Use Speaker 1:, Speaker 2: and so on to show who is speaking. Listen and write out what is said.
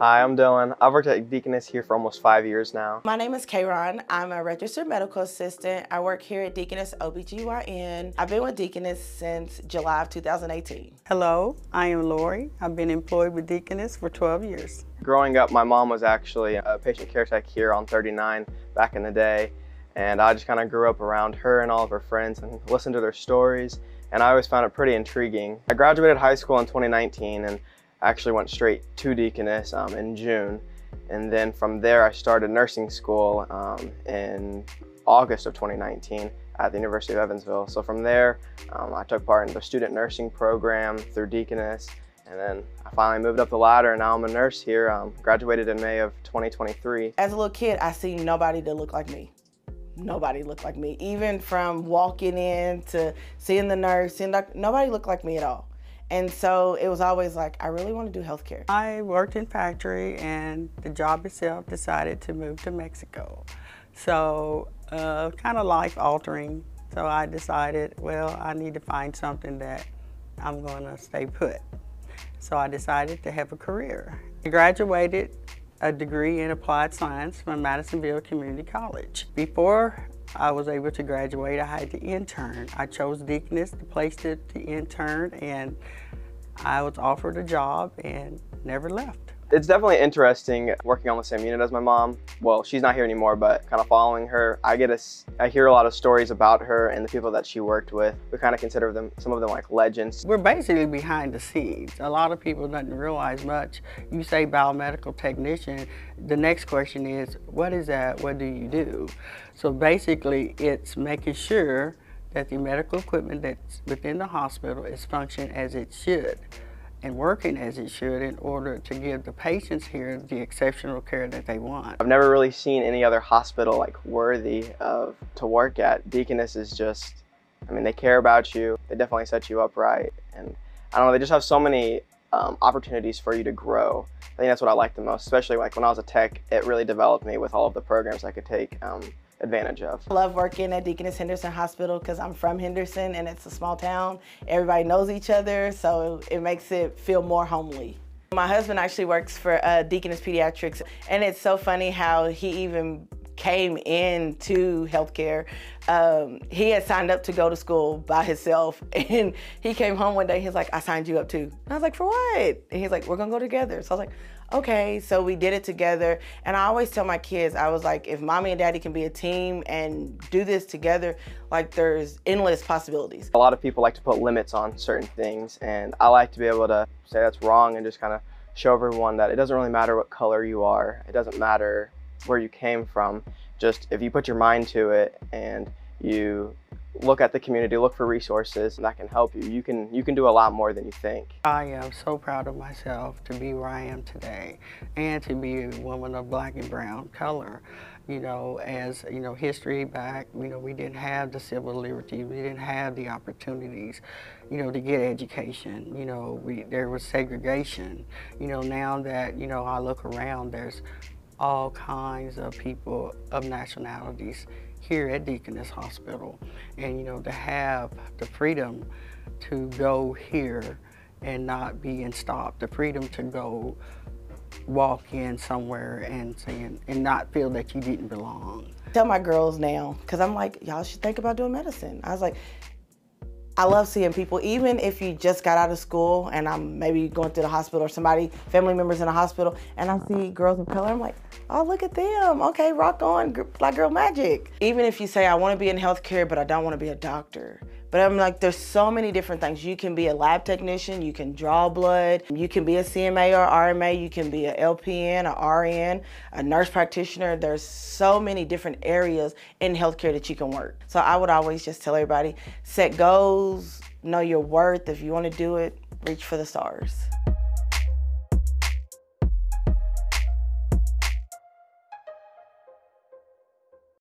Speaker 1: Hi, I'm Dylan. I've worked at Deaconess here for almost 5 years now.
Speaker 2: My name is Kayron. I'm a registered medical assistant. I work here at Deaconess OBGYN. I've been with Deaconess since July of 2018.
Speaker 3: Hello, I am Lori. I've been employed with Deaconess for 12 years.
Speaker 1: Growing up, my mom was actually a patient care tech here on 39 back in the day, and I just kind of grew up around her and all of her friends and listened to their stories, and I always found it pretty intriguing. I graduated high school in 2019 and actually went straight to Deaconess in June, and then from there I started nursing school in August of 2019 at the University of Evansville. So from there I took part in the student nursing program through Deaconess, and then I finally moved up the ladder and now I'm a nurse here. Graduated in May of 2023.
Speaker 2: As a little kid, I seen nobody that looked like me. Nobody looked like me. Even from walking in to seeing the nurse, nobody looked like me at all. And so it was always like, I really want to do healthcare.
Speaker 3: I worked in factory, and the job itself decided to move to Mexico. So kind of life altering. So I decided, well, I need to find something that I'm going to stay put. So I decided to have a career. I graduated a degree in applied science from Madisonville Community College. Before I was able to graduate, I had to intern. I chose Deaconess, the place to intern, and I was offered a job and never left.
Speaker 1: It's definitely interesting working on the same unit as my mom. Well, she's not here anymore, but kind of following her, I hear a lot of stories about her and the people that she worked with. We kind of consider them, some of them, like legends.
Speaker 3: We're basically behind the scenes. A lot of people don't realize much. You say biomedical technician, the next question is, what is that? What do you do? So basically, it's making sure that the medical equipment that's within the hospital is functioning as it should and working as it should in order to give the patients here the exceptional care that they want.
Speaker 1: I've never really seen any other hospital like worthy of to work at. Deaconess is just, I mean, they care about you. They definitely set you up right. And I don't know, they just have so many opportunities for you to grow. I think that's what I like the most, especially like when I was a tech, it really developed me with all of the programs I could take advantage of.
Speaker 2: I love working at Deaconess Henderson Hospital because I'm from Henderson and it's a small town. Everybody knows each other, so it makes it feel more homely. My husband actually works for Deaconess Pediatrics, and it's so funny how he even came into healthcare. He had signed up to go to school by himself, and he came home one day, he's like, I signed you up too. And I was like, for what? And he's like, we're gonna go together. So I was like, okay, so we did it together. And I always tell my kids, I was like, if mommy and daddy can be a team and do this together, like there's endless possibilities.
Speaker 1: A lot of people like to put limits on certain things, and I like to be able to say that's wrong and just kind of show everyone that it doesn't really matter what color you are. It doesn't matter where you came from. Just if you put your mind to it and you look at the community, look for resources that can help you, you can do a lot more than you think.
Speaker 3: I am so proud of myself to be where I am today and to be a woman of black and brown color. You know, as you know, history back, you know, we didn't have the civil liberties, we didn't have the opportunities, you know, to get education. You know, there was segregation. You know, now that, you know, I look around, there's all kinds of people of nationalities here at Deaconess Hospital. And, you know, to have the freedom to go here and not being stopped, the freedom to go walk in somewhere and not feel that you didn't belong.
Speaker 2: I tell my girls now, because I'm like, y'all should think about doing medicine. I was like, I love seeing people, even if you just got out of school and I'm maybe going through the hospital or family members in the hospital, and I see girls of color, I'm like, oh, look at them. Okay, rock on, black girl magic. Even if you say, I want to be in healthcare, but I don't want to be a doctor. But I'm like, there's so many different things. You can be a lab technician, you can draw blood, you can be a CMA or RMA, you can be a LPN, a RN, a nurse practitioner. There's so many different areas in healthcare that you can work. So I would always just tell everybody, set goals, know your worth. If you want to do it, reach for the stars.